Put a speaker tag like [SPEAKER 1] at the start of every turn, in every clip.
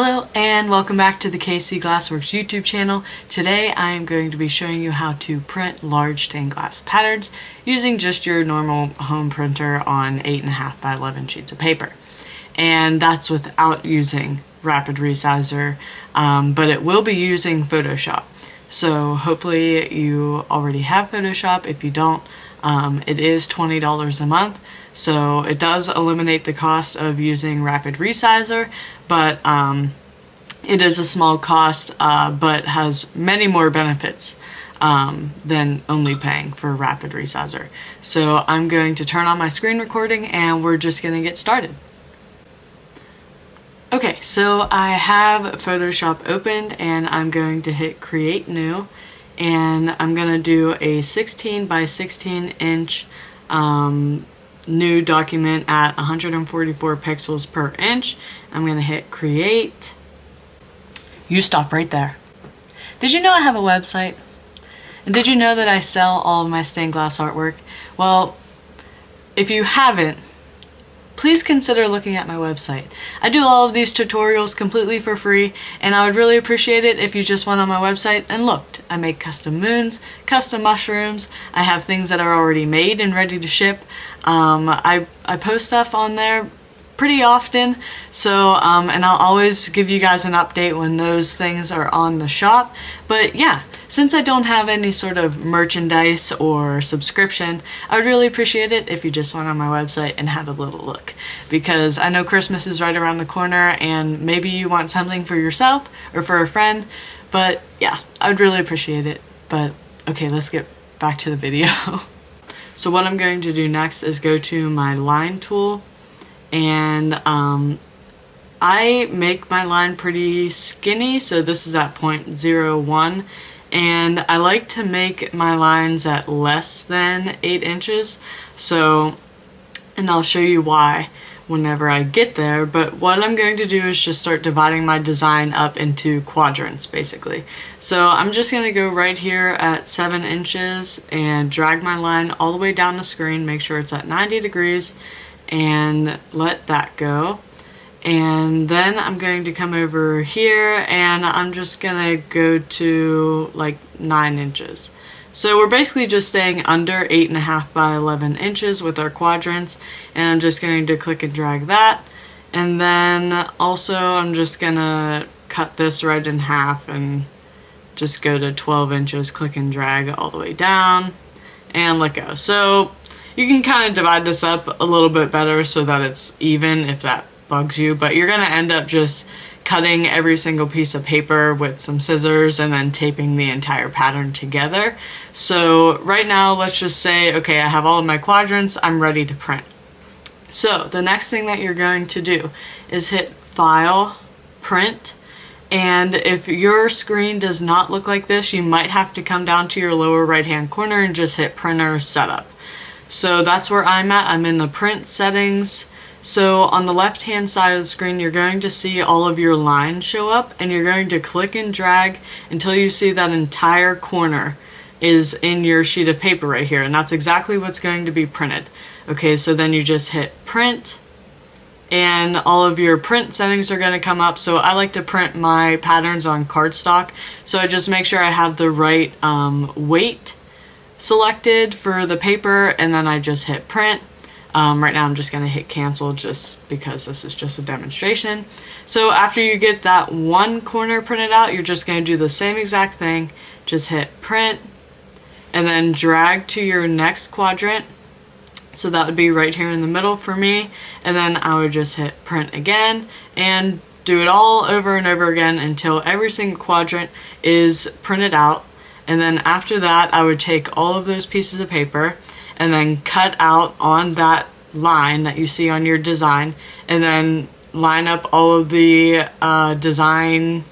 [SPEAKER 1] Hello and welcome back to the KC Glassworks YouTube channel. Today I am going to be showing you how to print large stained glass patterns using just your normal home printer on 8.5 by 11 sheets of paper. And that's without using Rapid Resizer, but it will be using Photoshop. So hopefully you already have Photoshop. If you don't, it is $20 a month. So it does eliminate the cost of using Rapid Resizer, but it is a small cost, but has many more benefits than only paying for Rapid Resizer. So I'm going to turn on my screen recording and we're just going to get started. Okay, so I have Photoshop opened and I'm going to hit Create New, and I'm going to do a 16 by 16 inch new document at 144 pixels per inch. I'm going to hit Create. You stop right there. Did you know I have a website? And did you know that I sell all of my stained glass artwork? Well, if you haven't, please consider looking at my website. I do all of these tutorials completely for free, and I would really appreciate it if you just went on my website and looked. I make custom moons, custom mushrooms. I have things that are already made and ready to ship. I post stuff on there pretty often, so and I'll always give you guys an update when those things are on the shop. But yeah, since I don't have any sort of merchandise or subscription, I would really appreciate it if you just went on my website and had a little look, because I know Christmas is right around the corner and maybe you want something for yourself or for a friend. But yeah, I would really appreciate it. But okay, let's get back to the video. So what I'm going to do next is go to my line tool, and I make my line pretty skinny, so this is at 0.01, and I like to make my lines at less than 8 inches, so, and I'll show you why whenever I get there. But what I'm going to do is just start dividing my design up into quadrants, basically. So I'm just going to go right here at 7 inches and drag my line all the way down the screen, make sure it's at 90 degrees, and let that go. And then I'm going to come over here and I'm just gonna go to like 9 inches. So we're basically just staying under 8.5 by 11 inches with our quadrants, and I'm just going to click and drag that. And then also I'm just gonna cut this right in half and just go to 12 inches, click and drag all the way down and let go. So you can kind of divide this up a little bit better so that it's even if that bugs you, but you're going to end up just cutting every single piece of paper with some scissors and then taping the entire pattern together. So right now, let's just say, okay, I have all of my quadrants, I'm ready to print. So the next thing that you're going to do is hit File, Print, and if your screen does not look like this, you might have to come down to your lower right hand corner and just hit Printer Setup. So that's where I'm at. I'm in the print settings. So on the left hand side of the screen, you're going to see all of your lines show up, and you're going to click and drag until you see that entire corner is in your sheet of paper right here, and that's exactly what's going to be printed. Okay, so then you just hit print and all of your print settings are going to come up. So I like to print my patterns on cardstock, so I just make sure I have the right weight selected for the paper, and then I just hit print. Right now I'm just going to hit cancel just because this is just a demonstration. So after you get that one corner printed out, you're just going to do the same exact thing. Just hit print and then drag to your next quadrant. So that would be right here in the middle for me. And then I would just hit print again and do it all over and over again until every single quadrant is printed out. And then after that, I would take all of those pieces of paper and then cut out on that line that you see on your design, and then line up all of the design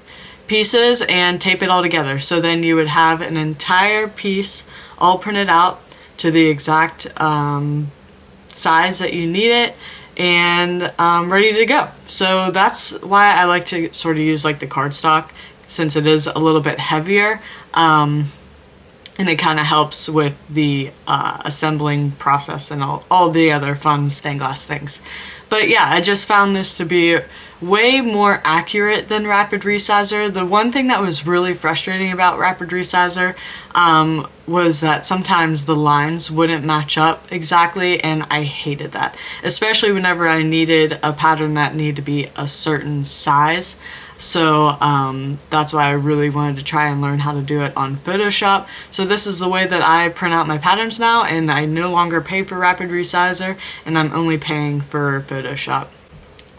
[SPEAKER 1] pieces and tape it all together. So then you would have an entire piece all printed out to the exact size that you need it, and ready to go. So that's why I like to sort of use like the cardstock, since it is a little bit heavier. And it kind of helps with the assembling process and all the other fun stained glass things. But yeah, I just found this to be way more accurate than Rapid Resizer. The one thing that was really frustrating about Rapid Resizer was that sometimes the lines wouldn't match up exactly, and I hated that, especially whenever I needed a pattern that needed to be a certain size. So that's why I really wanted to try and learn how to do it on Photoshop. So this is the way that I print out my patterns now, and I no longer pay for Rapid Resizer, and I'm only paying for Photoshop.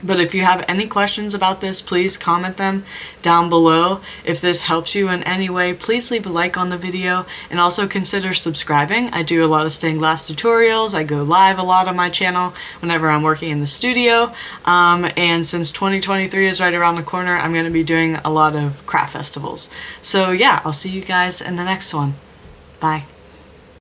[SPEAKER 1] But if you have any questions about this, please comment them down below. If this helps you in any way, please leave a like on the video and also consider subscribing. I do a lot of stained glass tutorials. I go live a lot on my channel whenever I'm working in the studio. And since 2023 is right around the corner, I'm going to be doing a lot of craft festivals. So yeah, I'll see you guys in the next one. Bye.